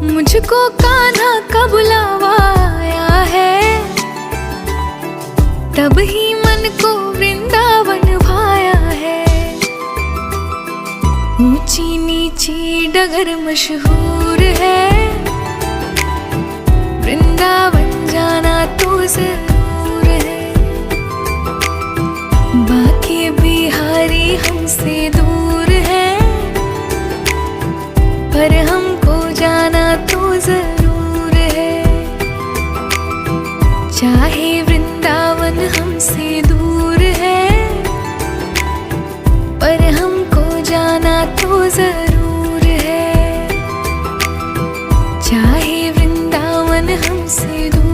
मुझको कान्हा का बुलावा आया है, तब ही मन को वृंदावन भाया है। ऊंची नीची डगर मशहूर है, वृंदावन जाना तो जरूर है। बाकी बिहारी हमसे दूर है, पर हमको जाना तो जरूर है। चाहे वृंदावन हमसे दूर है, पर हमको जाना तो जरूर है। चाहे वृंदावन हमसे दूर